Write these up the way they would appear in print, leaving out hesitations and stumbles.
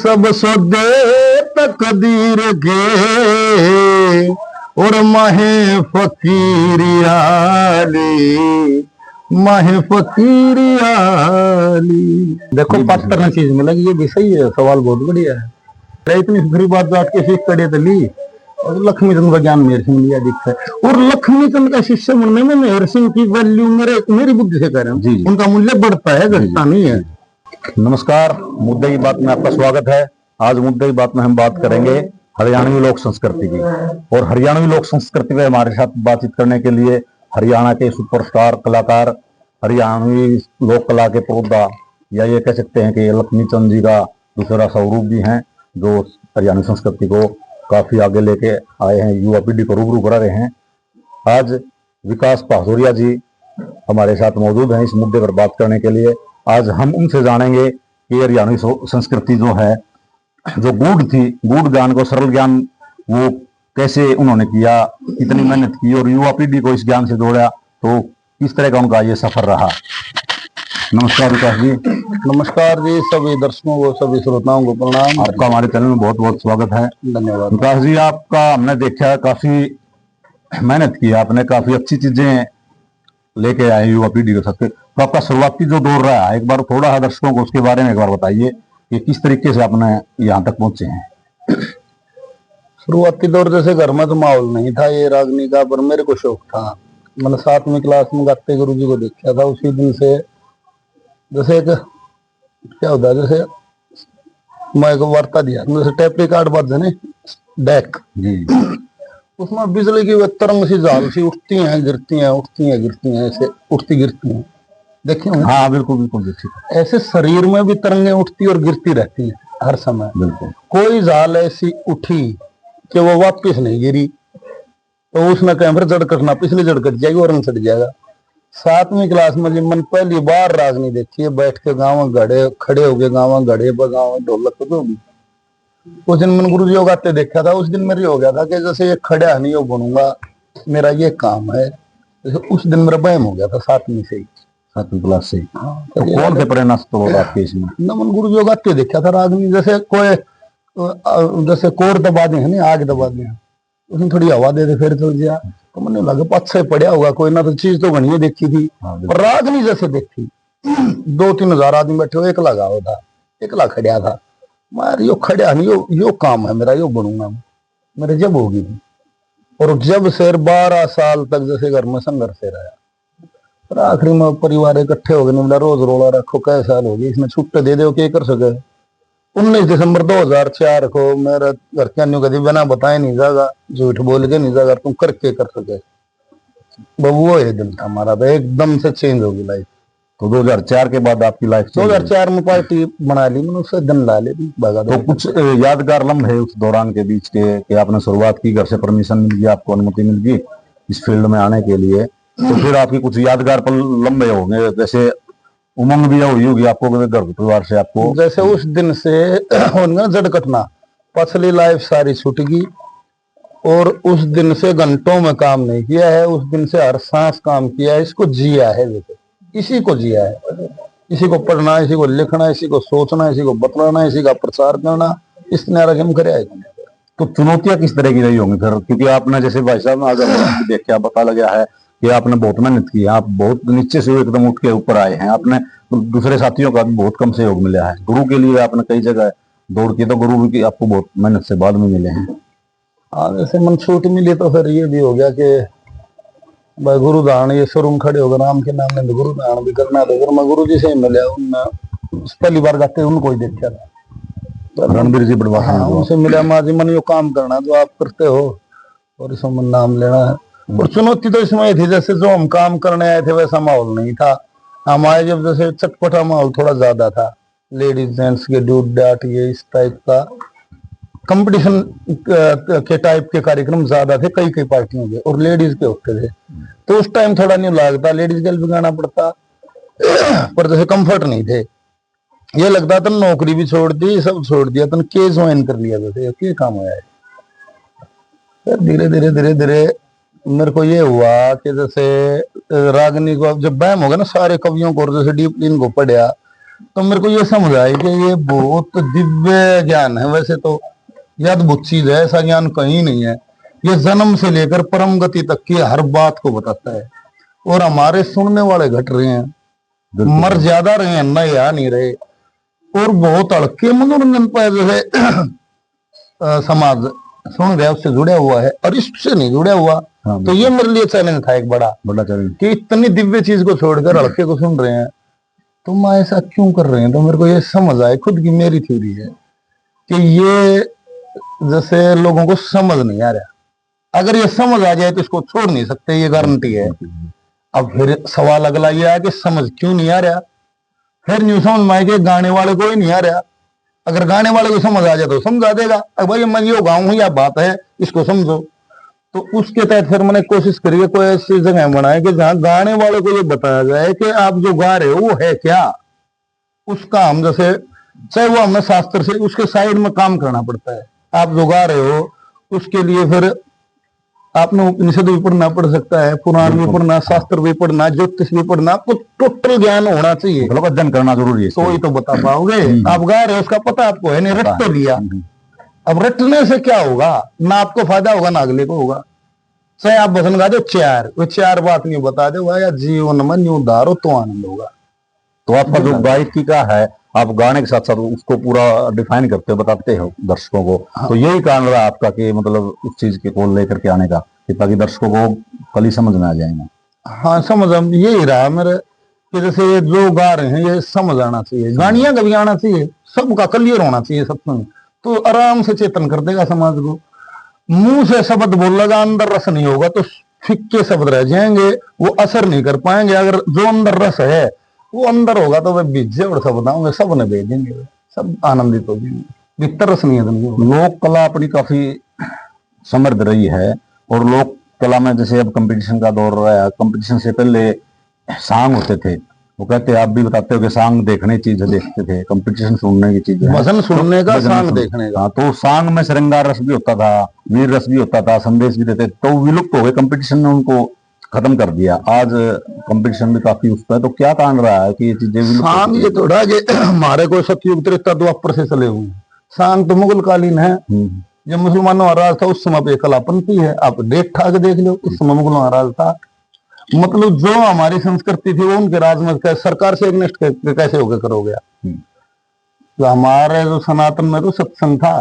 सब सौदे तकदीर के और माहे फकीरियाली, माहे फकीरियाली। देखो पात्र ने चीज मिलेगी, ये भी सही है, सवाल बहुत बढ़िया है। इतनी सुथरी बात बात के सीख करे तो ली, और लक्ष्मी चंद का ज्ञान मेहर सिंह लिया दिखता है। और लक्ष्मी चंद का शिष्य बनने में मेहर सिंह की वैल्यू मेरी बुद्धि से कह रहे हैं जी, उनका मूल्य बढ़ता है, घटता नहीं है। नमस्कार, मुद्दे की बात में आपका स्वागत है। आज मुद्दे की बात में हम बात करेंगे हरियाणवी लोक संस्कृति की। और हरियाणवी लोक संस्कृति में हमारे साथ बातचीत करने के लिए हरियाणा के सुपरस्टार कलाकार, हरियाणवी लोक कला के पुरोधा, या ये कह सकते हैं कि लक्ष्मी चंद जी का दूसरा स्वरूप भी हैं, जो हरियाणवी संस्कृति को काफी आगे लेके आए हैं, युवा पीढ़ी को रूबरू करा रहे हैं। आज विकास पहाड़ोरिया जी हमारे साथ मौजूद हैं इस मुद्दे पर बात करने के लिए। आज हम उनसे जानेंगे कि हरियाणवी संस्कृति जो है, जो गूढ़ थी, गूढ़ ज्ञान को सरल ज्ञान वो कैसे उन्होंने किया, कितनी मेहनत की और युवा पीढ़ी को इस ज्ञान से जोड़ा, तो किस तरह का उनका ये सफर रहा। नमस्कार विकास जी। नमस्कार जी, सभी दर्शकों को, सभी श्रोताओं को प्रणाम। आपका हमारे चैनल में बहुत बहुत स्वागत है। धन्यवाद विकास जी। आपका हमने देखा, काफी मेहनत की आपने, काफी अच्छी चीजें लेके आए युवा पीढ़ी के साथ। तो आपका शुरुआती जो दौर रहा है, एक बार थोड़ा सा दर्शकों को उसके बारे में एक बार बताइए कि किस तरीके से आपने यहाँ तक पहुंचे हैं। शुरुआती दौर जैसे घर में तो माहौल नहीं था ये रागनी का, पर मेरे को शौक था। मैंने 7वीं क्लास में गाते गुरु जी को देखा था। उसी दिन से जैसे एक क्या होता है, जैसे मैं को वार्ता दिया, जैसे टेप रिकॉर्ड बात है डेक जी, उसमें बिजली की तरंग सी जाल सी उठती हैं गिरती हैं, उठती हैं गिरती हैं, ऐसे उठती गिरती हैं, देखिए। हाँ बिल्कुल बिल्कुल देखिए। ऐसे शरीर में भी तरंगें उठती और गिरती रहती हैं हर समय। बिल्कुल। कोई जाल ऐसी उठी कि वो वापस नहीं गिरी, तो उसमें कैमरे जड़ कटना, पिछली जड़ कट जाएगी और रंग सट जाएगा। 7वीं क्लास में जब मैंने पहली बार रागनी देखी है, बैठ के गाँव घड़े खड़े हो गए, गाँव घड़े बजाओ ढोलक तो भी, उस दिन मैंने गुरु जी को गाते देखा था। उस दिन मेरे हो गया था कि जैसे ये खड़ा नहीं हो बनूंगा, मेरा ये काम है। जैसे उस दिन मेरा वहम हो गया था 7वीं से ही, 7वीं क्लास से। हाँ, तो कौन से प्रेरणा स्रोत आपके इसमें? मैंने गुरु जी को गाते देखा था रागनी, जैसे कोई जैसे कोर दबा दे है ना, आग दबा दे, उसमें थोड़ी हवा दे दे फिर चल गया, तो मैंने लगा पच्छे पड़ा होगा कोई ना, तो चीज तो घनी देखी थी। और रागनी जैसे देखी, 2-3 हजार आदमी बैठे हो, एकला गाओ था, एकला खड़ा था। मैं यो खड़ा नहीं, यो काम है मेरा, यो बनूंगा मेरे, जब होगी। और जब से 12 साल तक जैसे घर में संघर्ष से रहा, पर आखिरी में परिवार इकट्ठे हो गए, बोला रोज रोला रखो, कई साल हो गए, इसमें छुट्टे दे दो, क्या कर सके। 19 दिसंबर 2004 को मेरा घर के अन्यों कभी बिना बताए नहीं जाएगा, झूठ बोल के नहीं जाएगा, तुम करके कर सके। वो ये दिन था हमारा, तो एकदम से चेंज होगी लाइफ। तो 2004 के बाद आपकी लाइफ 2004 में पार्टी बना ली मैंने, उससे दिन ला ले भगा। तो कुछ यादगार लम्हे उस दौरान के बीच के कि आपने शुरुआत की, घर से परमिशन मिल गई, आपको अनुमति मिल गई इस फील्ड में आने के लिए, तो फिर आपकी कुछ यादगार पल लम्हे होंगे, जैसे उमंग भी हुई होगी आपको घर परिवार से आपको। जैसे उस दिन से जड़ कटना, पछली लाइफ सारी छूट गई। और उस दिन से घंटों में काम नहीं किया है, उस दिन से हर सांस काम किया है, इसको जिया है, जैसे इसी को जिया है। इसी को पढ़ना, इसी को लिखना, इसी को सोचना, इसी को बतलाना, इसी का प्रचार करना, इस नाराज करे। तो चुनौतियां किस तरह की रही होंगी फिर, क्योंकि आपने जैसे भाई साहब आज देखा, पता लगा है कि आपने बहुत मेहनत की है, आप बहुत नीचे से एकदम उठ के ऊपर आए हैं, आपने दूसरे साथियों का भी बहुत कम सहयोग मिला है। गुरु के लिए आपने कई जगह दौड़ की, तो गुरु की आपको बहुत मेहनत से बाद में मिले हैं। हाँ, जैसे मन छूट मिली तो फिर ये भी हो गया कि भाई गुरु दान, ये शोरूम खड़े होगा राम के नाम में, गुरु दान भी करना था। फिर मैं गुरु जी से मिला, पहली बार जाते उनको ही देखा था, रणबीर जी बड़वा। हाँ, उनसे मिला, माँ जी मन यो काम करना जो आप करते हो और इसमें नाम लेना है। और चुनौती तो इसमें थी, जैसे जो हम काम करने आए थे वैसा माहौल नहीं था। हमारे जब जैसे चटपटा माहौल थोड़ा ज्यादा था, लेडीज जेंट्स के डूट डाट ये इस टाइप का कंपटीशन के टाइप के कार्यक्रम ज्यादा थे, कई कई पार्टियों के, और लेडीज के होते थे। तो उस टाइम थोड़ा नहीं लगता, लेडीज के भी गाना पड़ता, पर जैसे कंफर्ट नहीं थे। ये लगता था नौकरी भी छोड़ दी, सब छोड़ दिया, तन के ज्वाइन कर लिया, जैसे क्या काम आया है। फिर धीरे धीरे धीरे धीरे मेरे को ये हुआ कि जैसे रागनी को जब बैम हो गया ना, सारे कवियों को जैसे डीपली इनको पढ़ा, तो मेरे को ये समझ आया कि ये बहुत दिव्य ज्ञान है। वैसे तो ये अद्भुत चीज है, ऐसा ज्ञान कहीं नहीं है। ये जन्म से लेकर परम गति तक की हर बात को बताता है। और हमारे सुनने वाले घट रहे हैं, मर ज्यादा रहे हैं, नए आ नहीं रहे। और बहुत हल्के मनोरंजन पर जो है समाज सुन रहा है, उससे जुड़ा हुआ है, और इससे नहीं जुड़ा हुआ। हाँ, तो ये मेरे लिए चैलेंज था, एक बड़ा बड़ा चैलेंज, कि इतनी दिव्य चीज को छोड़कर हल्के को सुन रहे हैं। तो मैं ऐसा क्यों कर रहे हैं? तो मेरे को ये समझ आए, खुद की मेरी थ्योरी है कि ये जैसे लोगों को समझ नहीं आ रहा। अगर ये समझ आ जाए तो इसको छोड़ नहीं सकते, ये गारंटी है। अब फिर सवाल अगला ये है कि समझ क्यों नहीं आ रहा? फिर न्यू समझ में आए कि गाने वाले को ही नहीं आ रहा। अगर गाने वाले को समझ आ जाए तो समझा देगा, अब भाई मैं ये गाऊं या बात है, इसको समझो। तो उसके तहत फिर मैंने कोशिश करी है कोई ऐसी जगह बनाए कि जहां गाने वाले को ये बताया जाए कि आप जो गा रहे हो वो है क्या। उसका हम जैसे, चाहे वो हमें शास्त्र से उसके साइड में काम करना पड़ता है। आप जो गा रहे हो उसके लिए फिर आपने उपनिषद भी पढ़ना पड़ सकता है, पुराण भी पढ़ना, शास्त्र भी पढ़ना, ज्योतिष भी पढ़ना, आपको टोटल ज्ञान होना चाहिए, मतलब अध्ययन करना जरूरी है, तो ही तो बता पाओगे। आप गा रहे हो उसका पता आपको है नहीं, रट तो लिया। अब रटने से क्या होगा? ना आपको फायदा होगा ना अगले को होगा। चाहे आप भजन गा दो चार, वो चार बात नहीं बता दो या जीवन में न्यू उधारो तो आनंद होगा। तो आपका जो गायकी का है, आप गाने के साथ साथ उसको पूरा डिफाइन करते हो, बताते हो दर्शकों को। हाँ। तो यही कारण रहा आपका कि मतलब उस चीज के को लेकर के आने का, कि ताकि दर्शकों को कल ही समझ में आ जाएगा। हाँ, समझ यही रहा मेरे, कि जैसे जो गा रहे हैं ये समझ आना चाहिए, गानियां कभी आना चाहिए, सबका क्लियर होना चाहिए सत्संग, तो आराम से चेतन कर देगा समाज को। मुंह से शब्द बोलेगा, अंदर रस नहीं होगा तो फिक्के शब्द रह जाएंगे, वो असर नहीं कर पाएंगे। अगर जो अंदर रस है वो अंदर होगा तो वे बीजे और सब बताऊंगे, सब ने भेजेंगे, सब आनंदित हो जाएंगे। भीतर रस नहीं है। लोक कला अपनी काफी समृद्ध रही है, और लोक कला में जैसे अब कंपटीशन का दौर रहा है, कंपटीशन से पहले सांग होते थे। वो कहते हैं, आप भी बताते हो कि सांग देखने चीज देखते थे, कंपटीशन सुनने की चीज, भजन सुनने का, सांग देखने का। तो सांग में श्रृंगार रस भी होता था, वीर रस भी होता था, संदेश भी देते, तो विलुप्त हो गए। कंपटीशन ने उनको खत्म कर दिया। आज कंपटीशन भी काफी उस पर, तो क्या कारण रहा है कि ये चीजें सांग ये थोड़ा कि हमारे को सतयुग त्रेता द्वापर से चले हुए। सांग तो मुगल कालीन है, जब मुसलमानों का राज था उस समय पे कला बनती है। आप डेट ठा के देख लो, उस समय मुगलों का राज था। मतलब जो हमारी संस्कृति थी वो उनके राज में, सरकार से एग्नेस्ट कैसे होकर करोगे? तो हमारे जो सनातन में तो सत्संग था,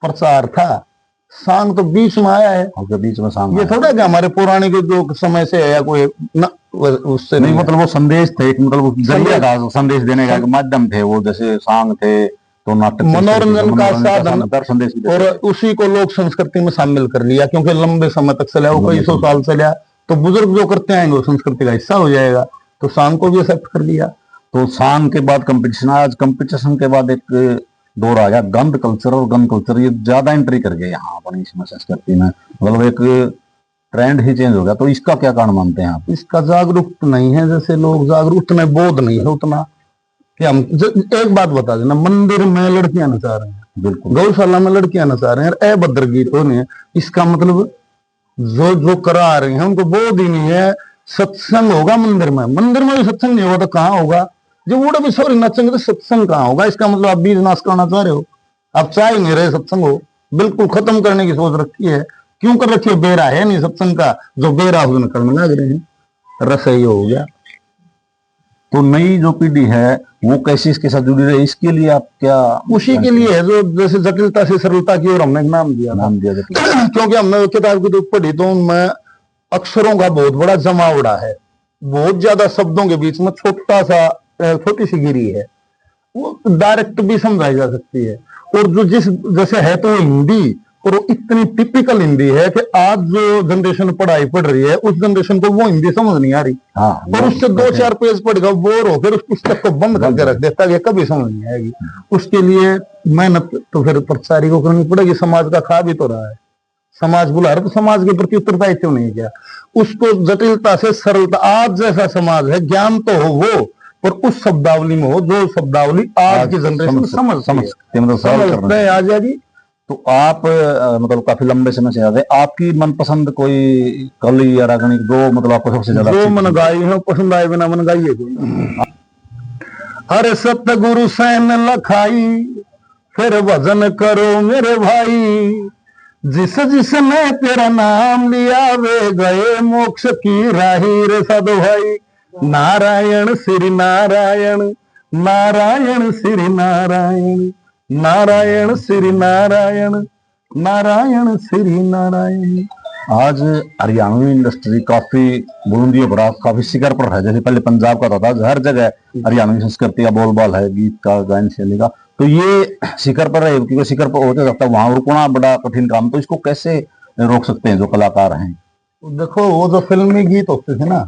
प्रचार था, सांग तो बीच में आया है। बीच में सांग ये थोड़ा कि हमारे पुराने के जो समय से है या कोई ना, उससे नहीं, मतलब वो संदेश थे, मतलब जरिया था, संदेश देने का माध्यम थे वो, जैसे सांग थे तो नाटक, मनोरंजन का साधन, संदेश, और उसी को लोग संस्कृति में शामिल कर लिया, क्योंकि लंबे समय तक चला, वो कई सौ साल चला, तो बुजुर्ग जो करते आएंगे वो संस्कृति का हिस्सा हो जाएगा। तो सांग को भी एक्सेप्ट कर लिया। तो सांग के बाद कंपटीशन, आज कंपटीशन के बाद एक दौर आ गया गंध कल्चर, और गन कल्चर ये ज्यादा एंट्री कर गया यहाँ अपनी संस्कृति में, मतलब एक ट्रेंड ही चेंज हो गया। तो इसका क्या कारण मानते हैं आप? इसका जागरूक नहीं है, जैसे लोग जागरूक नहीं, बोध नहीं है उतना कि हम एक बात बता देना, मंदिर में लड़कियां नचा रहे हैं, बिल्कुल गौशाला में लड़कियां नचा रहे हैं, अभद्र गीत हो नहीं है, इसका मतलब जो जो करा रहे हैं उनको बोध ही नहीं है। सत्संग होगा मंदिर में, मंदिर में भी सत्संग नहीं होगा तो कहाँ होगा? जब बूढ़े भी सॉरी नचेंगे तो सत्संग कहाँ होगा? इसका मतलब आप बीज नाश करना चाह रहे हो, आप चाह ही नहीं रहे सत्संग हो, बिल्कुल खत्म करने की सोच रखी है। क्यों कर रखी है? बेरा है नहीं सत्संग का, जो बेरा उसमें करने लग रहे हैं, रस ही हो गया। तो नई जो पीढ़ी है वो कैसे इसके साथ जुड़ी रहे, इसके लिए आप क्या? उसी के लिए है जो जैसे जटिलता से सरलता की ओर हमने एक नाम दिया क्योंकि हमने किताब की तो पढ़ी तो उनमें अक्षरों का बहुत बड़ा जमावड़ा है, बहुत ज्यादा शब्दों के बीच में छोटी सी गिरी है, वो डायरेक्ट भी समझाई जा सकती है। और जो जैसे है तो हिंदी, और वो इतनी टिपिकल हिंदी है कि आज जो जनरेशन पढ़ाई पढ़ रही है उस जनरेशन को वो हिंदी समझ नहीं आ रही। और उससे 2-4 पेज पढ़ेगा, बोर होकर उस पुस्तक को बंद करके रख देता है, कभी समझ नहीं आएगी। उसके लिए मेहनत तो फिर प्रचारी को करनी पड़ेगी। समाज का खा भी तो रहा है, समाज बुला रहा, तो समाज के प्रति उत्तरदायित्व नहीं किया, उसको जटिलता से सरलता। आज जैसा समाज है, ज्ञान तो हो वो, पर उस शब्दावली में हो जो शब्दावली आज की जनरेशन समझते आ जाएगी। तो आप मतलब काफी लंबे समय से याद है, आपकी मनपसंद कोई कली या रागनी जो मतलब आपको सबसे ज्यादा? जो मन गाई है पसंद आए बिना मन गाइए कोई। हर सतगुरु सैन लखाई, फिर भजन करो मेरे भाई। जिस जिसने तेरा नाम लिया वे गए मोक्ष की राही रे साधु भाई। नारायण श्री नारायण, नारायण श्री नारायण, नारायण श्री नारायण, नारायण श्री नारायण। आज हरियाणवी इंडस्ट्री काफी बुलंदियों पर काफी शिखर पर है। जैसे पहले पंजाब का था, हर जगह हरियाणवी संस्कृति का बोलबाल है, गीत का, गायन शैली का। तो ये शिखर पर है, क्योंकि शिखर पर होते जाता है, वहां रुकना बड़ा कठिन काम। तो इसको कैसे रोक सकते हैं जो कलाकार हैं? देखो, वो जो फिल्मी गीत होते थे ना,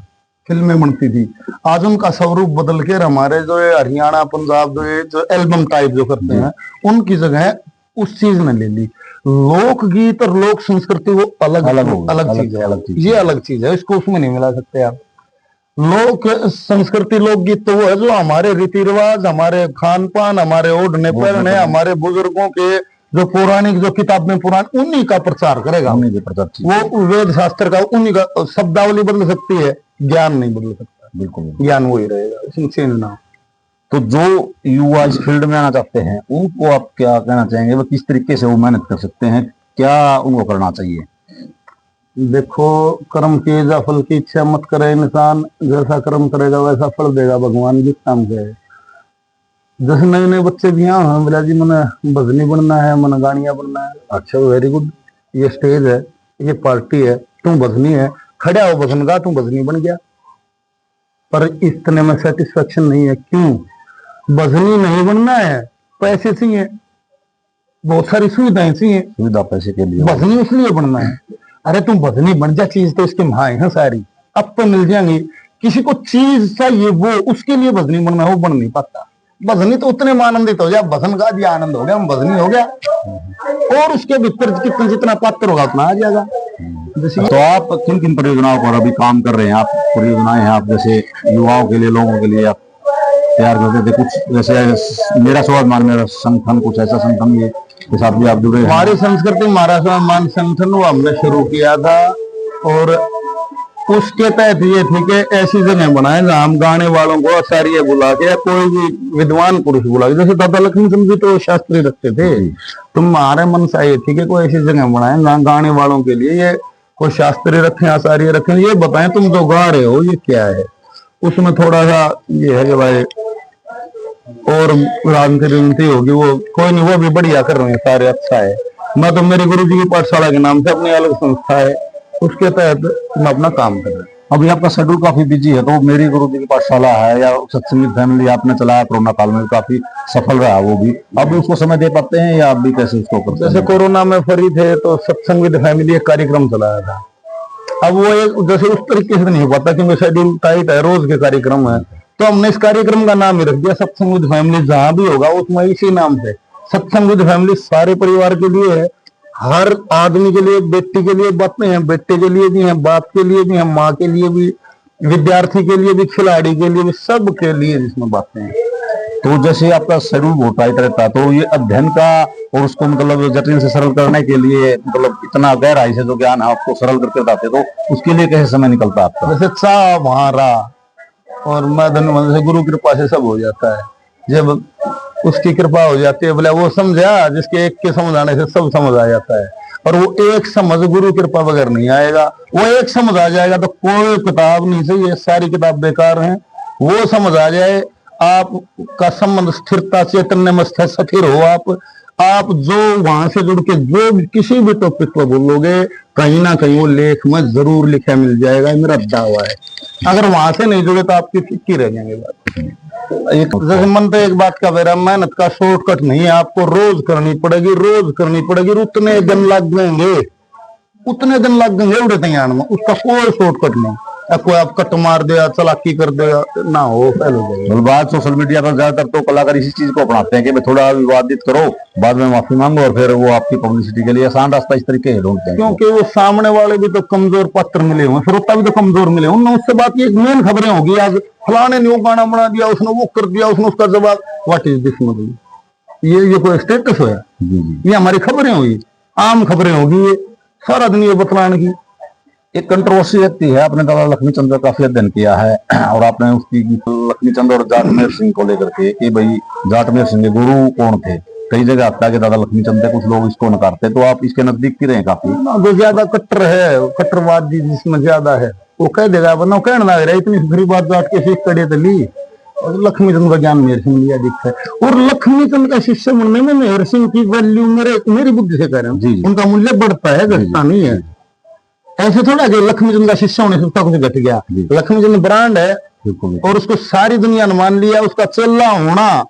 फिल्में बनती थी, आज उनका स्वरूप बदल के हमारे जो हरियाणा पंजाब जो एल्बम टाइप जो करते हैं, उनकी जगह उस चीज ने ले ली। लोकगीत और लोक संस्कृति वो अलग अलग चीज है, ये अलग चीज है, इसको उसमें नहीं मिला सकते आप। लोक संस्कृति लोकगीत तो वो है जो हमारे रीति रिवाज, हमारे खान पान, हमारे ओढ़ने पहनने, हमारे बुजुर्गों के जो पौराणिक जो किताबें पुरानी, उन्हीं का प्रचार करेगा। वो वेद शास्त्र का, उन्हीं का। शब्दावली बदल सकती है, ज्ञान नहीं बदल सकता। बिल्कुल, ज्ञान वही रहेगा, इसमें चेंज ना। तो जो युवा इस फील्ड में आना चाहते हैं, उनको आप क्या कहना चाहेंगे? वो किस तरीके से वो मेहनत कर सकते हैं, क्या उनको करना चाहिए? देखो, कर्म की जा फल की इच्छा मत करे इंसान, जैसा कर्म करेगा वैसा फल देगा भगवान। जिस काम से जैसे नए नए बच्चे भी यहाँ हैं, बोला जी मैंने भजनी बनना है, मैंने गानिया बनना है। अच्छा, वेरी गुड, ये स्टेज है, ये पार्टी है, तुम भजनी है, खड़ा हो भजन गा, तुम भजनी बन गया। पर इतने में सेटिस्फेक्शन नहीं है। क्यों? भजनी नहीं बनना है, पैसे चाहिए, बहुत सारी सुविधाएं चाहिए। सुविधा पैसे के लिए भजनी इसलिए बनना है। अरे तुम भजनी बन जा, चीज तो इसके वहां है सारी, अब तो मिल जाएंगी। किसी को चीज चाहिए, वो उसके लिए भजनी बनना, वो बन नहीं पाता। भजनी तो उतने में आनंदित हो जाए, भजन गा दिया, आनंद हो गया, भजनी हो गया, और उसके भीतर कितना जितना पात्र होगा उतना आ जाएगा। तो आप किन किन परियोजनाओं पर अभी काम कर रहे हैं? आप परियोजनाएं हैं आप जैसे युवाओं के लिए, लोगों के लिए आप तैयार करते थे कुछ? जैसे मेरा स्वाभिमान, मेरा संगठन, कुछ ऐसा संगठन ये के साथ भी आप जुड़े? हमारी संस्कृति हमारा स्वाभिमान संगठन वो हमने शुरू किया था, और उसके तहत ये थी कि ऐसी जगह बनाए जहाँ हम गाने वालों को आचार्य बुला के या कोई भी विद्वान पुरुष बुला के, जैसे दादा लक्ष्मी चंद जी तो शास्त्री रखते थे, तो हमारे मन से ये थी कि कोई ऐसी जगह बनाए जहाँ गाने वालों के लिए ये कोई शास्त्री रखें, आचार्य रखें, ये बताएं तुम जो गा रहे हो ये क्या है। उसमें थोड़ा सा ये है कि भाई और राजनीति होगी, वो कोई नहीं, वो भी बढ़िया कर रहे हैं सारे, अच्छा है। मैं तो मेरे गुरु जी की पाठशाला के नाम से अपनी अलग संस्था है, उसके तहत मैं अपना काम कर रहा हूँ। अभी आपका शेड्यूल काफी बिजी है, तो मेरी गुरु जी की पाठशाला है या सत्संग फैमिली आपने चलाया, कोरोना काल में काफी सफल रहा वो भी, अब उसको समय दे पाते हैं या आप भी कैसे उसको करते हैं? जैसे कोरोना में फ्री थे तो सत्संग विद फैमिली एक कार्यक्रम चलाया था। अब वो एक जैसे उस तरीके से नहीं हो पाता क्योंकि शेड्यूल टाइट है, रोज के कार्यक्रम है, तो हमने इस कार्यक्रम का नाम ही रख दिया सत्संग विद फैमिली। जहां भी होगा उसमें इसी नाम से सत्संग विद फैमिली, सारे परिवार के लिए है, हर आदमी के लिए, बेटी के लिए बातें हैं, बेटे के लिए भी हैं, बाप के लिए भी हैं, माँ के लिए भी, विद्यार्थी के लिए भी, खिलाड़ी के लिए भी, सब के लिए जिसमें बातें हैं। तो जैसे आपका शेड्यूल बहुत टाइट रहता है, तो ये अध्ययन का और उसको मतलब जटिल से सरल करने के लिए, मतलब इतना गहराई से जो ज्ञान है आपको सरल करके बताते, तो उसके लिए कैसे समय निकलता है आपका? जैसे चाह वहां रहा, और मैं धन्यवाद से गुरु कृपा से सब हो जाता है। जब उसकी कृपा हो जाती है, बोले वो समझा, जिसके एक के समझ आने से सब समझ आ जाता है, और वो एक समझ गुरु कृपा बगैर नहीं आएगा। वो एक समझ आ जाएगा तो कोई किताब नहीं चाहिए, सारी किताब बेकार है। वो समझ आ जाए, आपका संबंध स्थिरता, चैतन्य में स्थिर हो आप जो वहां से जुड़ के जो किसी भी टॉपिक पर बोलोगे, कहीं ना कहीं वो लेख में जरूर लिखा मिल जाएगा, मेरा दावा है। अगर वहां से नहीं जुड़े तो आपकी फिक्की रह जाएंगे बात। जैसे मन तो एक बात का मेरा, मेहनत का शॉर्टकट नहीं है, आपको रोज करनी पड़ेगी, रोज करनी पड़ेगी। उतने दिन लग जाएंगे, उतने दिन लग जाएंगे उड़े तैयार में, उसका कोई शॉर्टकट नहीं। कोई आप कट मार देगा, चलाकी कर देगा ना, हो फैल हो जाएगा। बात सोशल मीडिया पर ज्यादातर तो कलाकार इसी चीज को अपनाते हैं कि मैं थोड़ा विवादित करो, बाद में माफी मांगो, और फिर वो आपकी पब्लिसिटी के लिए आसान रास्ता इस तरीके से ढूंढते हैं। क्योंकि वो सामने वाले भी तो कमजोर पात्र मिले हुए, श्रोता भी तो कमजोर मिले, उनने उससे बात ये मेन खबरें होगी, आज फलाने ने वो गाना बना दिया, उसने वो कर दिया, उसने उसका जवाब, व्हाट इज दिस मतलब, ये कोई स्टेटस होया? ये हमारी खबरें हुई, आम खबरें होगी, ये सारा दिन ये बतलाने की। एक कंट्रोवर्सी व्यक्ति है, आपने दादा लक्ष्मी चंद्र का काफी अध्ययन किया है और आपने उसकी लक्ष्मी चंद्र और जाटमेर सिंह को लेकर के कि भाई जाटमेर सिंह के गुरु कौन थे, कई जगह आता है कि दादा लक्ष्मी चंद्र थे, कुछ लोग इसको नकारते, तो आप इसके नजदीक की रहे काफी। जो ज्यादा कट्टर है, कट्टरवादी जिसमें ज्यादा है वो कह देगा, वरना वो कहने लग रहा है इतनी बुरी बात जाट के सीख कड़े तो ली, और लक्ष्मी चंद्र का ज्ञान मेहर सिंह लिया दिखता है। और लक्ष्मी चंद्र का शिष्य बनने में मेहर सिंह की वैल्यू मेरी बुद्धि से कह रहे हैं, उनका मूल्य बढ़ता है, घटता नहीं है। ऐसे थोड़ा कि लक्ष्मी चंद्र का शिष्य होने से उसका कुछ घट गया। लक्ष्मी चंद्र ब्रांड है और उसको सारी दुनिया ने मान लिया, उसका चलना होना।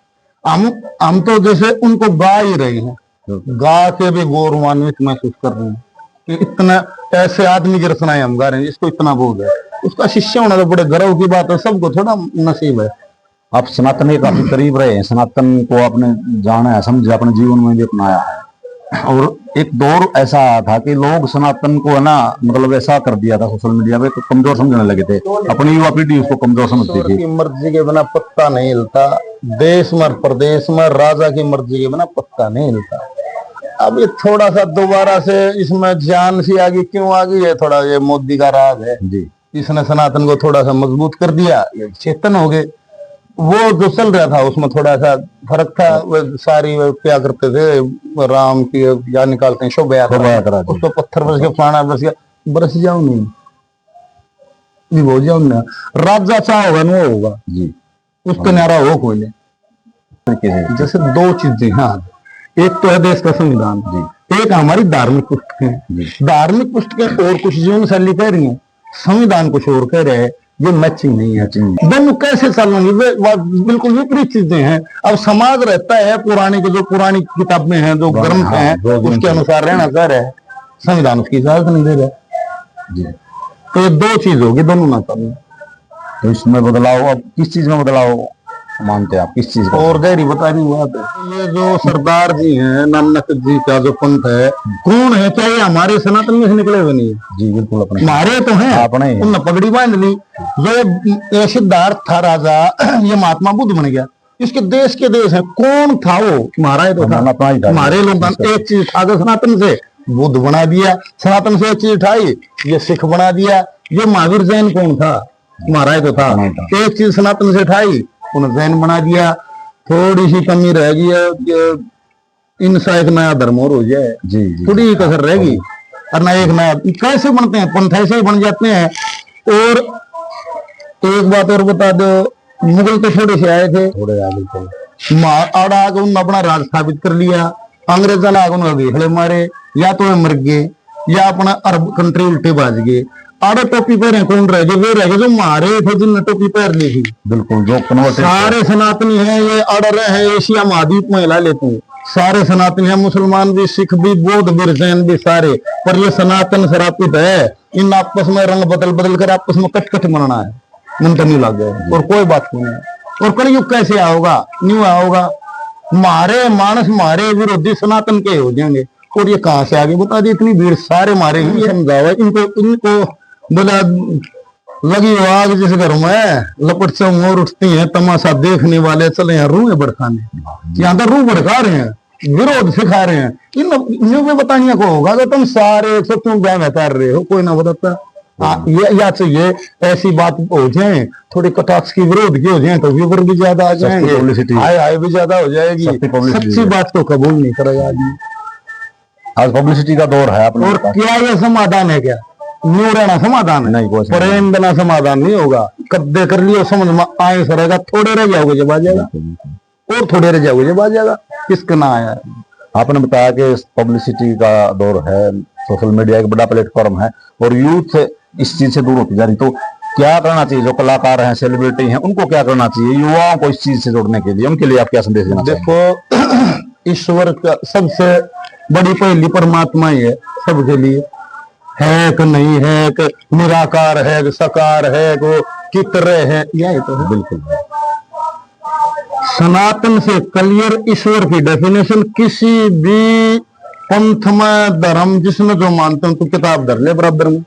हम तो जैसे उनको गा ही रहे हैं, गा के भी गौरवान्वित महसूस कर रहे हैं कि इतना ऐसे आदमी की रचनाएं हम गा रहे हैं जिसको इतना बोध है। उसका शिष्य होना तो बड़े गर्व की बात है, सबको थोड़ा नसीब है। आप सनातन के काफी करीब रहे हैं, सनातन को आपने जाना है, समझा, अपने जीवन में भी अपनाया है। और एक दौर ऐसा आया था कि लोग सनातन को है ना, मतलब ऐसा कर दिया था सोशल मीडिया पे, तो कमजोर समझने लगे थे, अपनी युवा पीढ़ी उसको कमजोर समझती थी। की मर्जी के बिना पत्ता नहीं हिलता, देश में प्रदेश में राजा की मर्जी के बिना पत्ता नहीं हिलता। अब ये थोड़ा सा दोबारा से इसमें जान सी आ गई, क्यों आ गई है, थोड़ा ये मोदी का राज है जी, इसने सनातन को थोड़ा सा मजबूत कर दिया, ये चेतन हो गए। वो जो चल रहा था उसमें थोड़ा सा फर्क था। वो सारी वो क्या करते थे, राम की या निकालते हैं शोभा यात्रा, उसको पत्थर बरस गया, फलाना बरस गया, बरस जाओ नहीं, हो जाओ ना, राजा चाह होगा ना वो होगा जी, उसका न्यारा हो कोई नहीं। जैसे दो चीजें, हाँ, एक तो है देश का संविधान जी, एक हमारी धार्मिक पुस्तकें। धार्मिक पुस्तकें और कुछ जीवन शैली कह रही है, संविधान कुछ और कह रहे हैं, ये मैचिंग नहीं है। दोनों कैसे चलेंगे, वे बिल्कुल विपरीत चीजें हैं। अब समाज रहता है पुरानी के, जो पुरानी किताबें हैं, जो ग्रंथ हैं, उसके अनुसार रहना चाह रहे हैं, संविधान उसकी इजाजत नहीं दे रहा। तो ये दो चीज होगी, दोनों ना करना। तो इसमें बदलाव, अब किस चीज में बदलाव मानते हैं आप, किस चीज और गहरी बतानी बात है, ये जो सरदार जी हैं, नानक जी का जो पंथ है, कौन है, क्या ये हमारे सनातन में से निकले हुए नहीं है? जी बिल्कुल, अपने हमारे तो हैं, अपने उनने पगड़ी बांध ली। जो सिद्धार्थ था राजा, ये महात्मा बुद्ध बन गया, इसके देश के देश है, कौन था वो? हमारा तो था, हमारे लोग। एक चीज उठा दो सनातन से, बुद्ध बना दिया, सनातन से एक चीज उठाई, ये सिख बना दिया। ये महावीर जैन कौन था? हमारा तो था। एक चीज सनातन से उठाई, उन्हें जैन बना दिया। थोड़ी सी कमी रह गई है कि इनसा एक नया धर्म और हो जाए, जी, थोड़ी कसर रहेगी, और ना एक नया। कैसे बनते हैं पंथ, ऐसे ही बन जाते हैं। और एक बात और बता दो, मुगल तो थोड़े से आए थे, थोड़े आगे आगे उन्होंने अपना राज स्थापित कर लिया, अंग्रेजा ने आगे उन्होंने घेखड़े मारे, या तो मर गए या अपना अरब कंट्री उल्टे बाज गए। आड़े टोपी पहने कौन रह गए? वे रह गए जो मारे थे, जिनने टोपी पहन ली थी। बिल्कुल, जो कन्वर्टेड सारे सनातनी हैं, ये अड़ रहे हैं, एशिया महाद्वीप में हिला लेते हैं। सारे सनातनी हैं, मुसलमान भी, सिख भी, बौद्ध भी, जैन भी, सारे। पर ये सनातन शरापित है, इन आपस में रंग बदल बदल कर आपस में कट कट मरना है, मन तो नहीं लग गए, और कोई बात नहीं है। और कलयुग कैसे आओगा? न्यू आओगा, मारे मानस, मारे विरोधी सनातन के हो जाएंगे। और ये कहां से आगे बता दी, इतनी भीड़, सारे मारे ही समझावा इनको। बोला लगी आग जिस घर में लपट से मोर उठती है, तमाशा देखने वाले चले हैं रूह भड़काने। यहाँ तो रूह भड़का रहे हैं, विरोध सिखा रहे हैं। इन में बतानिया को होगा कि तुम सारे तुम क्या बता रहे हो, कोई ना बताता। ये या चाहिए ऐसी बात हो जाए, थोड़ी कटाक्ष की विरोध की हो जाए, तो व्यूवर भी ज्यादा आ जाएंगे, हाय भी ज्यादा हो जाएगी। सच्ची बात तो कबूल नहीं करेगा आदमी। आज पब्लिसिटी का दौर है। और क्या ये समाधान है? क्या न्यू रहना समाधान है? नहीं, प्रेम बिना समाधान नहीं होगा। कद्दे कर लियो, समझ में आए सरेगा, थोड़े रह जाओगे जब आ जाएगा, और थोड़े रह जाओगे जब आ जाएगा। किसका ना आया? आपने बताया कि पब्लिसिटी का दौर है, सोशल मीडिया एक बड़ा प्लेटफॉर्म है, और यूथ इस चीज से दूर होती जा रही। तो क्या करना चाहिए? जो कलाकार हैं, सेलिब्रिटी हैं, उनको क्या करना चाहिए युवाओं को इस चीज से जोड़ने के लिए? उनके लिए आप क्या संदेश देना चाहिए? देखो, ईश्वर का सबसे बड़ी पहली परमात्मा ही है सबके लिए, है कि नहीं है, कि निराकार है, कि साकार है, कि कितरे है, यही तो है। बिल्कुल, सनातन से क्लियर ईश्वर की डेफिनेशन किसी भी पंथ में, धर्म जिसमें जो मानते हैं, तो किताब धर ले बराबर में।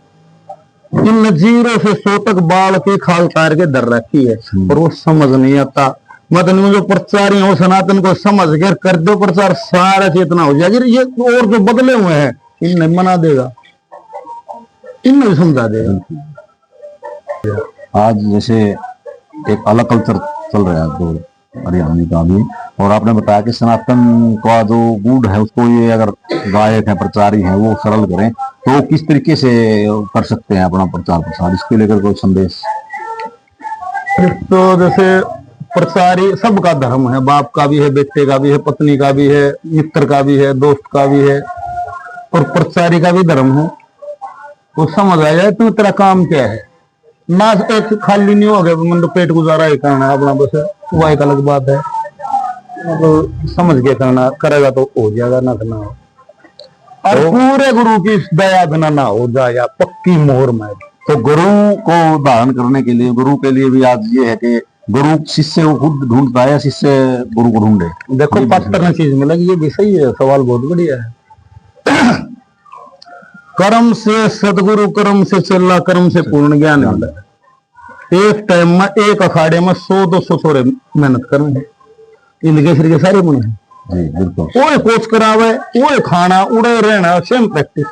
इन 0 से 100 तक बाल की खाल तार के धर रखी है, और वो समझ नहीं आता। मतलब जो प्रचारी हो सनातन को समझ के कर दो प्रचार, सारा चेतना हो जाएगी। ये और जो बदले हुए हैं इन्हें मना देगा। इनमें भी समझा देगा। आज जैसे एक अलग कल्चर चल रहा है तो हरियाणवी का भी, और आपने बताया कि सनातन का जो गुण है उसको ये अगर गायक है, प्रचारी है, वो सरल करें, तो किस तरीके से कर सकते हैं अपना प्रचार प्रसार, इसके लेकर कोई संदेश? तो जैसे प्रसारी सबका धर्म है, बाप का भी है, बेटे का भी है, पत्नी का भी है, मित्र का भी है, दोस्त का भी है, और प्रचारी का भी धर्म है। वो समझ आ जाए तो तेरा काम क्या है ना, एक खाली नहीं हो गया मतलब पेट गुजारा ही करना है अपना, बस वह एक अलग बात है। मतलब समझ के करना, करेगा तो हो जाएगा, ना करना हो। और पूरे गुरु की दया बिना ना हो जाए या पक्की मोहर में। तो गुरु को धारण करने के लिए, गुरु के लिए भी आज ये है कि गुरु शिष्य को खुद ढूंढता है या शिष्य गुरु को ढूंढे? देखो पत्थर में चीज मिलेगी, ये भी सही है, सवाल बहुत बढ़िया है। कर्म से सदगुरु, कर्म से चला, कर्म से पूर्ण ज्ञान मिला। एक टाइम में एक अखाड़े में 100-200 छोरे मेहनत करने, इनके सिर के सारे बने हैं। जी बिल्कुल। वो कोच करावे, वो खाना, उड़े रहना, सेम प्रैक्टिस,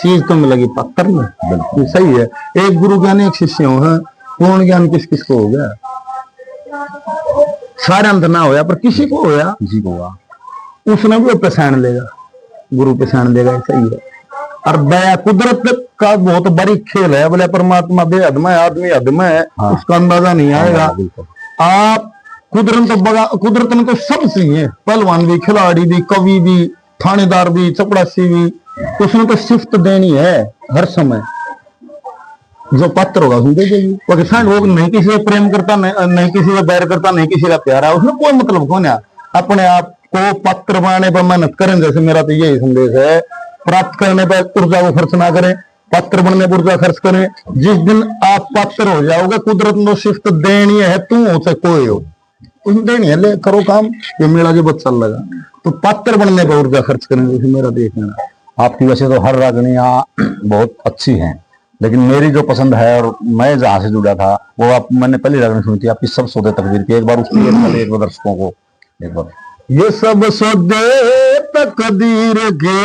चीज तो मिलेगी पत्थर में। बिल्कुल सही है। एक गुरु ज्ञान एक शिष्य हो, पूर्ण ज्ञान किस किस को हो गया? सारे अंत ना होया, पर किसी को होया, किसी को हुआ, उसने भी पहचान लेगा, गुरु पहचान लेगा। सही है। और दया कुदरत का बहुत बड़ी खेल है। बोले परमात्मा बेहद में, आदमी हद में है, उसका अंदाजा नहीं आएगा। आप कुदरत में तो सब चाहिए, पहलवान भी, खिलाड़ी भी, कवि भी, थानेदार भी, चपड़ासी भी, उसने तो शिफ्ट देनी है हर समय। जो पात्र होगा उसने दे देगी। पाकिस्तान वो नहीं किसी से प्रेम करता, नहीं किसी से बैर करता, नहीं किसी का प्यारा, उसमें कोई मतलब कौन है। अपने आप को पात्र बनाने पर मेहनत करें। जैसे मेरा तो यही संदेश है, प्राप्त करने पर ऊर्जा को खर्च ना करें, पात्र बनने पर ऊर्जा खर्च करें। जिस दिन आप पात्र हो जाओगे, कुदरत में शिफ्ट देनी है, तू हो चाहे कोई हो, उसमें देनी है, ले करो काम, ये मेरा जो बच्चा लगा। तो पात्र बनने पर ऊर्जा खर्च करें, जैसे मेरा देखना। आपकी वैसे तो हर रागनियां बहुत अच्छी हैं, लेकिन मेरी जो पसंद है और मैं जहां से जुड़ा था वो आप, मैंने पहली रागनी सुनी थी आपकी, सब सौदे तकदीर की। एक बार उसकी एक बार दर्शकों को एक बार। ये सब सौदे तकदीर के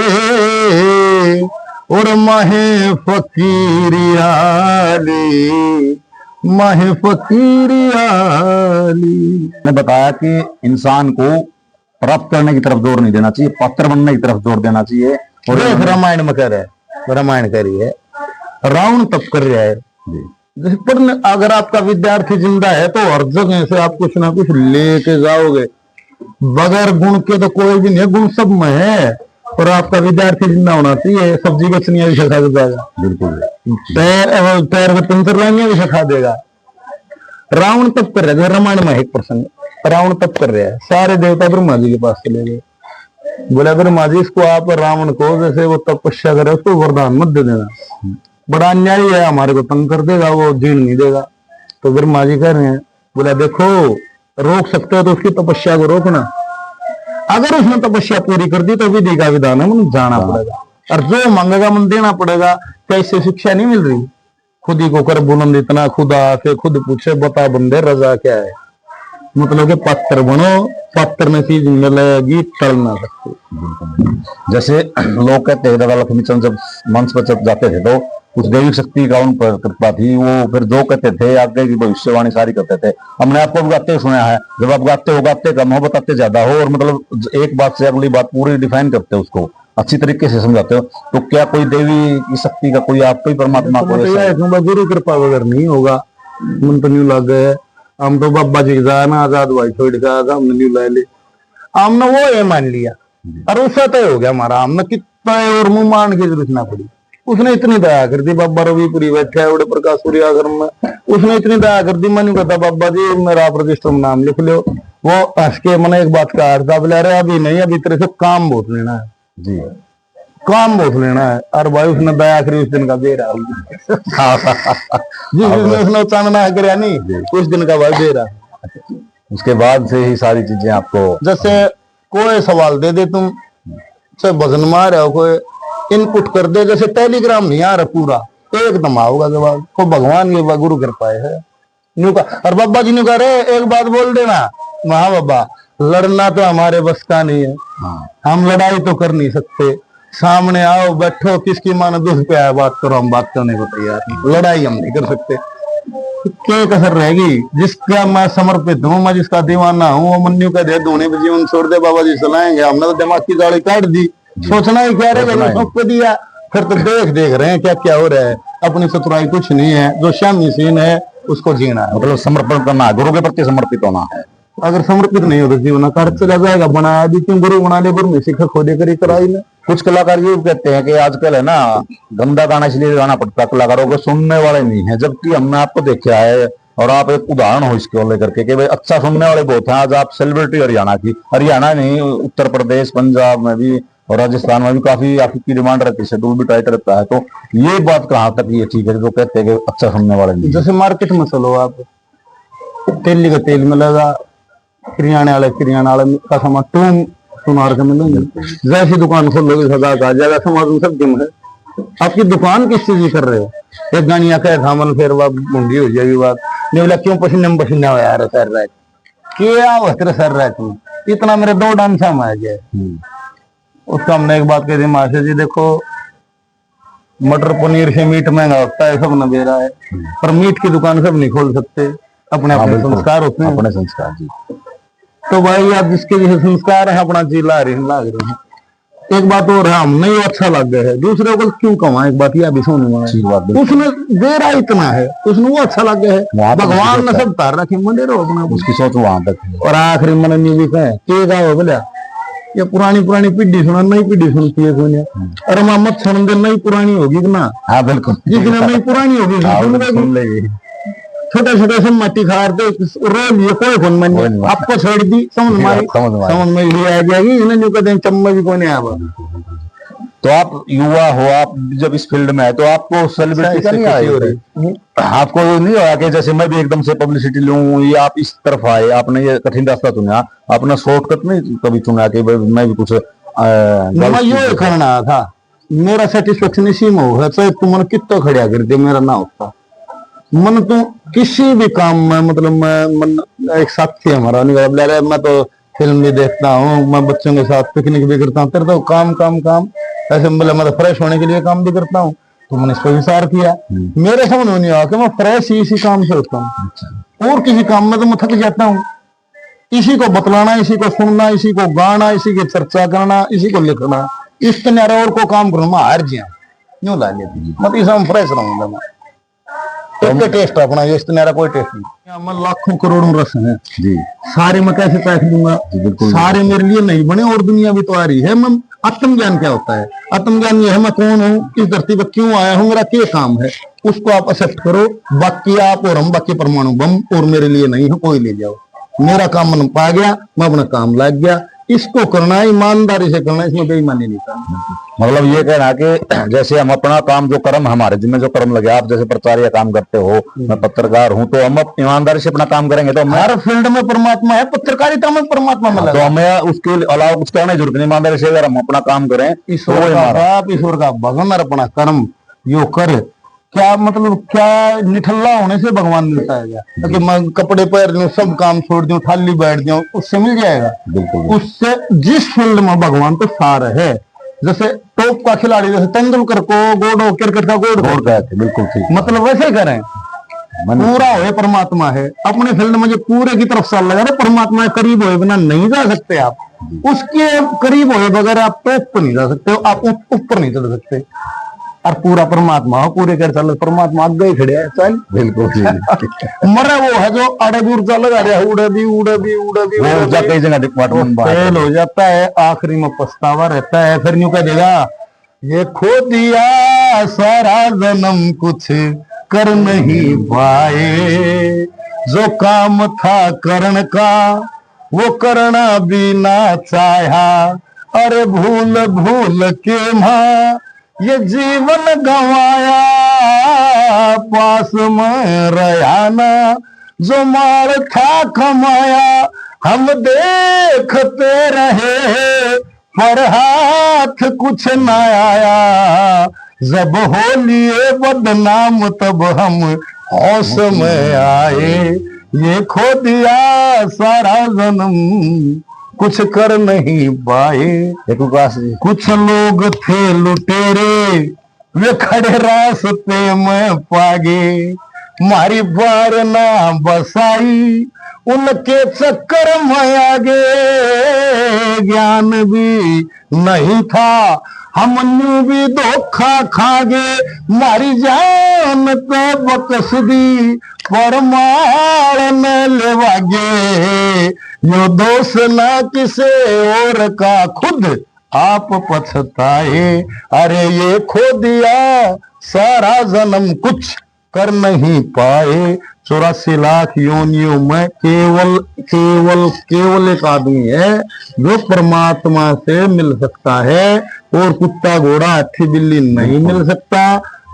और माहे फकीरियाली, माहे फकीरियाली। ने बताया कि इंसान को प्राप्त करने की तरफ जोर नहीं देना चाहिए, पात्र बनने की तरफ जोर देना चाहिए। और एक रामायण में कह रहे, रामायण कह रही है, रावण तप कर रहा है। जैसे पढ़ने, अगर आपका विद्यार्थी जिंदा है तो हर जगह से आप कुछ ना कुछ लेके जाओगे। बगैर गुण के तो कोई भी नहीं, गुण सब में है। और आपका विद्यार्थी जिंदा होना चाहिए। सब्जी बेचनी भी सिखा देगा, बिल्कुल। पैर में पंचर लाएंगे भी सिखा देगा। रावण तप कर रहा है, रामायण में एक प्रसंग, रावण तप कर रहा है, सारे देवता ब्रह्मा जी के पास चले गए। बोला ब्रह्मा जी, इसको आप रावण को जैसे वो तपस्या करे उसको वरदान मत दे देना, बड़ा अन्याय है, हमारे को तंग कर देगा, वो जीण नहीं देगा। तो ब्रह्मा जी कह रहे हैं, बोला देखो रोक सकते हो तो उसकी तपस्या को रोकना, अगर उसने तपस्या पूरी कर दी तो विधि का विधान है, मन जाना पड़ेगा, और जो मांगेगा मन देना पड़ेगा। कैसे शिक्षा नहीं मिल रही, खुद ही को कर बुलंद इतना, खुदा के खुद पूछे बता बंदे रजा क्या है। मतलब के पात्र बनो, पात्र में चीज मिलेगी, टल ना सकते। जैसे लोग कहते हैं दादा लक्ष्मीचंद जब मंच पर जाते थे तो उस दैविक शक्ति का उन पर कृपा थी, वो फिर जो कहते थे आगे की भविष्यवाणी सारी करते थे। हमने आपको भी गाते सुना है, जब आप गाते हो गाते कम हो बताते ज्यादा हो, और मतलब एक बात से अगली बात पूरी डिफाइन करते हो, उसको अच्छी तरीके से समझाते हो। तो क्या कोई देवी की शक्ति का कोई आपको ही परमात्मा को गुरु कृपा वगैरह नहीं होगा, मन तो नहीं लग गए। हम तो बाबा जी ना आजाद भाई छोड़ के आगा, हमने नहीं ला ले, हमने वो ये मान लिया और उससे तय हो गया हमारा। हमने कितना और मुंह मान की जरूरत ना पड़ी, उसने इतनी दया कर दी। बाबा रविपुरी बैठे है बड़े प्रकाश सूर्याश्रम में, उसने इतनी दया कर दी। मैंने कहता बाबा जी मेरा आप रजिस्टर में नाम लिख लो। वो हंस के मैंने एक बात कहा था, बोले अरे अभी नहीं, अभी तेरे से काम बहुत लेना है जी, काम बहुत लेना है। और भाई उसने दया करी, उस दिन का दे रहा जी, उसने चांदना कर नहीं, उस दिन का भाई दे रहा। उसके बाद से ही सारी चीजें आपको, जैसे कोई सवाल दे दे तुम, चाहे भजन मार हो, कोई इनपुट कर दे, जैसे टेलीग्राम नहीं आ रहा पूरा, एकदम आओगा जवाब। को भगवान के गुरु कर पाए है। और बाबा जी ने कह रहे एक बात बोल देना, हाँ बाबा लड़ना तो हमारे बस का नहीं है, हम लड़ाई तो कर नहीं सकते, सामने आओ, बैठो, किसकी मानो दुख पे आया, बात करो, हम बात करने को तैयार। लड़ाई हम नहीं कर सकते। क्या कसर रहेगी? जिसका मैं समर्पित हूँ, मैं जिसका दीवाना हूँ, वो मन्नू का दे धोने पे जीवन छोड़ दे, बाबा जी चलाएंगे। हमने तो दिमाग की गाड़ी काट दी, सोचना ही क्या रहेगा, सबको दिया। फिर तो देख रहे हैं क्या क्या हो रहा है। अपनी चतुराई कुछ नहीं है, जो शामी सीन है उसको जीना है। मतलब समर्पण करना है, गुरु के प्रति समर्पित होना है। अगर समर्पित नहीं हो तो जीवन कर चला जाएगा। बनाया भी क्यों गुरु बना ले, गुरु में सीखा खोदे करी कराई ने। कुछ कलाकार ये कहते हैं कि आजकल है ना, गंदा गाना इसलिए गाना पड़ता है कलाकारों को, सुनने वाले नहीं है। जबकि हमने आपको देखा है, और आप एक उदाहरण हो इसको लेकर के भाई अच्छा सुनने वाले बहुत हैं। आज आप सेलिब्रिटी हरियाणा की, हरियाणा नहीं, उत्तर प्रदेश, पंजाब में भी और राजस्थान में भी काफी आपकी डिमांड रहती है, शेड्यूल भी टाइट रहता है। तो ये बात कहाँ तक ये ठीक है जो कहते हैं कि अच्छा सुनने वाले नहीं? जैसे मार्केट में चलो आप, तेली का तेल मिलेगा, किरियाने वाले का सामान तुम सुनार का मिलेंगे। जैसी दुकान खोलोगे सदा का ज्यादा सामान सब जिम है। आपकी दुकान किस चीज की कर रहे हो? एक गानिया कहे थामन फिर बात मुंडी हो जाएगी बात। नहीं बोला क्यों पसीने में पसीना हो यार सर रहा है, क्या हो तेरा सर रहा है तुम इतना, मेरे 2 डांसा में आ गया। उसका हमने एक बात कही थी, मास्टर जी देखो, मटर पनीर से मीट महंगा होता है, सब न दे रहा है, पर मीट की दुकान सब नहीं खोल सकते। अपने अपने संस्कार होते हैं, अपने संस्कार जी। तो भाई आप जिसके जैसे संस्कार है अपना जी ला रहे हैं। एक बात और है, हम नहीं अच्छा लग गया है, दूसरे को क्यों कमा। एक बात यह भी सुनूंगा, उसने दे रहा इतना है, उसने वो अच्छा लग गया है। भगवान ने सब तार रखे, मंदिर हो अपना, उसकी सोच वहां तक। और आखिरी मन भी कहे बोला ये पुरानी पीढ़ी सुना, नई पीढ़ी सुनती है सुनिया। अरे मोहम्मद सुन दे, नई पुरानी होगी ना। हाँ बिल्कुल, जिसने नई पुरानी होगी सुन लेगी। छोटे छोटे से मट्टी खाते रो लिए, कोई फोन मन आपको छोड़ दी, समझ में आ जाएगी। इन्हें जो कहते हैं चम्मच भी कोई नहीं आया। तो आप युवा हो, आप जब इस फील्ड में है तो आपको सेलिब्रिटी का नहीं आया, आपको नहीं होगा कि जैसे मैं भी एकदम से पब्लिसिटी लूं, ये आप इस तरफ आए, आपने ये कठिन रास्ता चुना, आपने शॉर्टकट नहीं कभी चुना कि मैं भी कुछ मैं ये करना था। मेरा सेटिस्फेक्शन इसी में हो, चाहे तुम मन कितना खड़ा कर दे, मेरा ना होता मन तो किसी भी काम में। मतलब मैं एक साथी हमारा नहीं, मैं तो फिल्म भी देखता हूँ, मैं बच्चों के साथ पिकनिक भी करता हूँ, तेरे तो काम काम काम ऐसे, मतलब मैं तो फ्रेश होने के लिए काम भी करता हूँ। तो मैंने इस पर विचार किया, मेरे समझ में नहीं आया कि मैं फ्रेश ही इसी काम से होता हूँ, और किसी काम में तो मैं थक जाता हूँ। इसी को बतलाना, इसी को सुनना, इसी को गाना, इसी की चर्चा करना, इसी को लिखना, इस तरह और को काम करना मैं हार जिया यूं ला लेती, मतलब इस फ्रेश रहूंगा मैं। तो टेस्ट अपना ये इतना कोई टेस्ट नहीं। मैं लाखों करोड़ों रस हैं जी, सारे मैं कैसे पैक दूंगा, सारे मेरे लिए नहीं बने, और दुनिया भी तो आ रही है। मैं आत्मज्ञान क्या होता है? आत्मज्ञान ये है मैं कौन हूँ, इस धरती पर क्यों आया हूँ, मेरा क्या काम है, उसको आप एक्सेप्ट करो। बाकी आप और हम, बाकी परमाणु बम और मेरे लिए नहीं है, कोई ले जाओ। मेरा काम मन पा गया, मैं अपना काम लग गया, इसको करना है, ईमानदारी से करना है, इसमें बेईमानी नहीं करना। मतलब ये कहना कि जैसे हम अपना काम, जो कर्म हमारे जिम्मे जो कर्म लगे, आप जैसे प्रचार काम करते हो, मैं पत्रकार हूँ, तो हम ईमानदारी से अपना काम करेंगे तो हर फील्ड में परमात्मा है, पत्रकारिता में परमात्मा मिला, तो हमें उसके अलावा कुछ करने की जरूरत नहीं। ईमानदारी से अगर हम अपना काम करें, ईश्वर का भगवान अपना कर्म यो करे। क्या मतलब, क्या निठल्ला होने से भगवान मिलता है क्या? क्योंकि मैं कपड़े पहन लूं, सब काम छोड़ दूं, थाली बैठ जाऊं, उससे मिल जाएगा? बिल्कुल। उससे जिस फील्ड में भगवान तो सार है, जैसे टॉप का खिलाड़ी, जैसे तेंदुलकर को गोड, क्रिकेट का गोड गए थे, बिल्कुल ठीक, मतलब वैसे करें। पूरा हो परमात्मा है अपने फील्ड में, जो पूरे की तरफ साल लगा, परमात्मा के करीब हो बिना नहीं जा सकते आप, उसके करीब हो बगैर आप टॉप पर नहीं जा सकते, आप ऊपर नहीं चल सकते। और पूरा परमात्मा हो, पूरे कर चल, परमात्मा आगे ही खड़े है, चल बिल्कुल मरे वो है जो अड़े ऊर्जा लगा रहा है, उड़े भी कई जगह फेल हो जाता है, आखिरी में पछतावा रहता है। फिर यूं कह देगा ये खो दिया सारा जन्म, कुछ कर नहीं पाए, जो काम था करण का वो करना भी ना चाहा, अरे भूल भूल के मां ये जीवन गंवाया, पास में रहा ना जो माल था कमाया, हम देखते रहे पर हाथ कुछ न आया, जब हो लिए बदनाम तब हम होश में आए, ये खो दिया सारा जन्म, कुछ कर नहीं पाए। देखो काश जी, कुछ लोग थे लुटेरे, वे खड़े रास्ते में पागे, मारी बार ना बसाई, उनके चक्कर में आगे। ज्ञान भी नहीं था, हम यूं भी धोखा खागे, मारी जान पे बकस दी, पर मार न लेवागे। यो दोष ना किसे और का, खुद आप पछताए। अरे ये खो दिया सारा जन्म, कुछ कर नहीं पाए। 84 लाख योनियों में केवल केवल केवल एक आदमी है जो परमात्मा से मिल सकता है, और कुत्ता घोड़ा हाथी बिल्ली नहीं मिल सकता।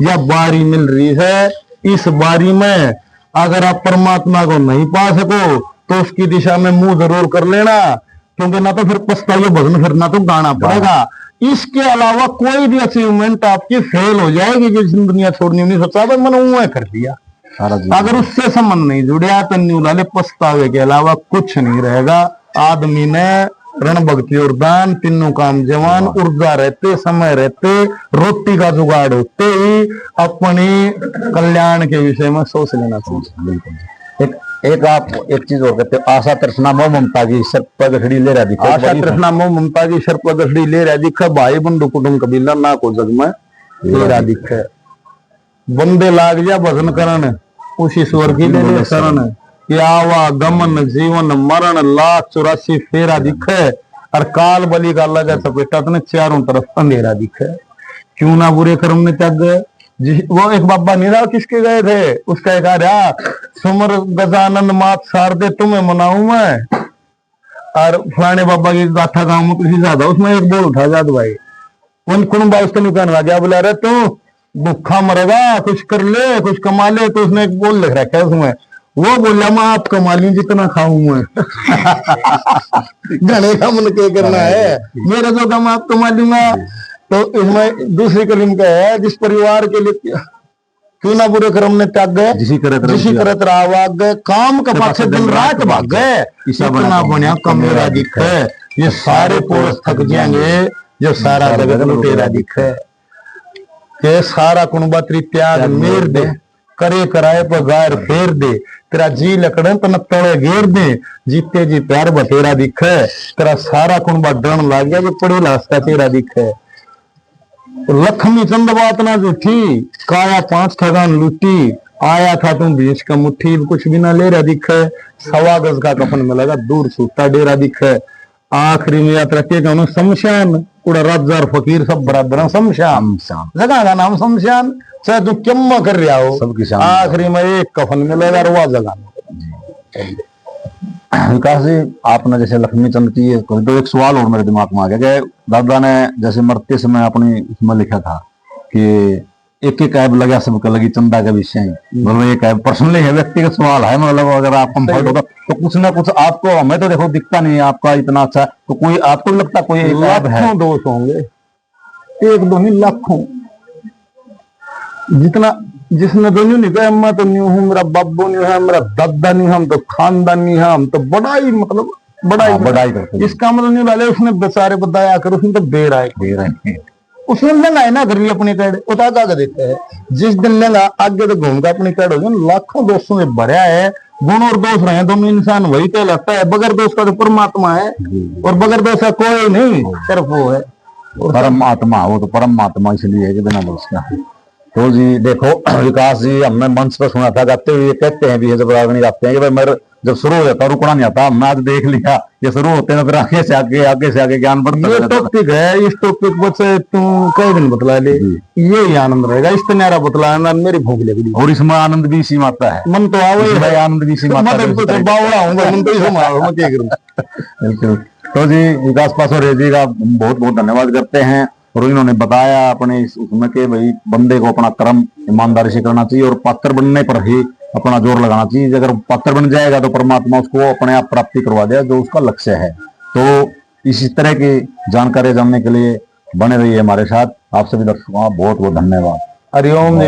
या बारी मिल रही है, इस बारी में अगर आप परमात्मा को नहीं पा सको तो उसकी दिशा में मुंह जरूर कर लेना, क्योंकि ना तो फिर पछताइए भजन फिरना तो गाना पड़ेगा। इसके अलावा कोई भी अचीवमेंट आपकी फेल हो जाएगी, जिस दुनिया छोड़नी नहीं सोचा तो मैंने वो कर दिया। अगर उससे संबंध नहीं जुड़िया तो न्यू लाले पछतावे के अलावा कुछ नहीं रहेगा। आदमी ने रण भक्ति और दान तीनों काम जवान, ऊर्जा रहते समय रहते रोटी का जुगाड़ होते ही अपनी कल्याण के विषय में सोच लेना चाहिए। बिल्कुल। एक आप एक चीज और कहते हो, आशा तृष्णा मोह ममता की सर पगड़ी ले रहा दिखे। आशा तृष्णा मोह ममता की सर पगड़ी ले रहा दिखे, भाई बंधु कुटुंब कबीला ना को जग में ले रहा दिखे। बंदे लाग जा भजन करन, उस ईश्वर की ले ले शरण, कि आवा गमन जीवन मरण, लाख 84 फेरा दिखे। और काल बलि का लगा चपेटा तने चारों तरफ अंधेरा दिखे। क्यों ना बुरे कर्म ने त्याग गए। वो एक बाबा नहीं रहा किसके गए थे, उसका एक आर्या सुमर गजानंद मात शारदे तुम्हें मनाऊं मैं, और फलाने बाबा की गाथा गाँव में कुछ ज्यादा, उसमें एक बोल था जाद भाई, उन कुंबा उसको निकाल रहा क्या बोला, रहे तू भूखा मरेगा, कुछ कर ले कुछ कमा ले। तो उसने एक बोल लिख रखा है उसमें, वो बोला मैं आप कमा ली जितना खाऊं मैं। घने का मन क्या करना है, मेरा जो कम आप कमा लूंगा। तो इसमें दूसरी कलम का है, जिस परिवार के लिए क्यों ना बुरे कर्म ने त्याग गए, जिसी करत रहा वाग गए, काम का पाछे दिन रात भाग गए, इतना बनिया कमेरा दिखे। ये सारे पुरुष थक जाएंगे जो सारा जगत लुटेरा दिखे। के सारा कुणबा त्याग मेर दे, करे कराए पर गायर फेर दे, तेरा जी लकड़े तो न तोड़े घेर दे, जीते जी प्यार बतेरा दिखे। तेरा सारा कुणबा डरण लाग गया, जो पड़े लास्ता तेरा दिखे। लक्ष्मी चंद बात ना झूठी, काया 5 ठगान लूटी, आया था तुम बीच का मुट्ठी, कुछ भी ना ले रहा दिखे। 1.25 गज का कफन मिलेगा, दूर छूटा डेरा दिखे। आखिरी में यात्रा के कहूँ शमशान, उड़ा राजार फकीर सब बराबर शमशान, जगह का नाम शमशान। चाहे तू क्यों कर रहा हो, आखिरी में एक कफन मिलेगा और वह जगह। विकास जी, आपने जैसे लक्ष्मी चंद की तो एक सवाल और मेरे दिमाग में आ गया कि दादा ने जैसे मरते समय अपनी उसमें लिखा था कि एक एक ऐब लगा सबका लगी चंदा के विषय, मतलब एक ऐब पर्सनली है, व्यक्तिगत सवाल है, मतलब अगर आप कंफर्ट होगा तो कुछ ना कुछ आपको, हमें तो देखो दिखता नहीं है आपका इतना अच्छा, तो कोई आपको भी लगता कोई एक ऐब है? दोष होंगे, एक दो नहीं लाखों। जितना जिसने तो नहीं कहा मैं तो नहीं हूँ, मेरा बाबू नहीं है, मेरा दादा नहीं, हम तो खानदान नहीं है, हम तो बड़ाई मतलब बड़ाई करते। इसका मतलब नहीं वाले उसने बेचारे बताया कर, उसने तो बेर आए उसने लंगा है ना घर अपनी कैड उतार का देते हैं। जिस दिन लंगा आगे तो घूमता अपनी कैड हो गया, लाखों दोस्तों से भरा है। गुण और दोष रहे दोनों इंसान वही कहलाता है। बगैर दोष का तो परमात्मा है, और बगैर दोष का कोई नहीं, सिर्फ वो है परमात्मा। वो तो परमात्मा इसलिए है कि बिना दोष का। तो जी देखो विकास जी, हमने मंच पर सुना था गाते हुए, कहते हैं भी जब रागनी गाते हैं कि भाई मेरे जब शुरू हो जाता रुकना नहीं आता। हमने आज देख लिया ये शुरू होते हैं, फिर आगे से आगे ज्ञान बढ़ता है। ये टॉपिक है, इस टॉपिक पर से तू कई दिन बतला ले, ये आनंद रहेगा। इस तरह बतलाना मेरी भूख लगी, और इसमें आनंद भी इसी माता है, मन तो आवे आनंद भी इसी माता है। बिल्कुल। तो जी विकास पासवान जी का बहुत बहुत धन्यवाद करते हैं, और इन्होंने बताया अपने उसमें के भाई बंदे को अपना कर्म ईमानदारी से करना चाहिए, और पात्र बनने पर ही अपना जोर लगाना चाहिए। अगर पात्र बन जाएगा तो परमात्मा उसको अपने आप प्राप्ति करवा देगा, जो उसका लक्ष्य है। तो इसी तरह की जानकारी जानने के लिए बने रहिए हमारे साथ। आप सभी दर्शकों का बहुत बहुत धन्यवाद। हरिओम।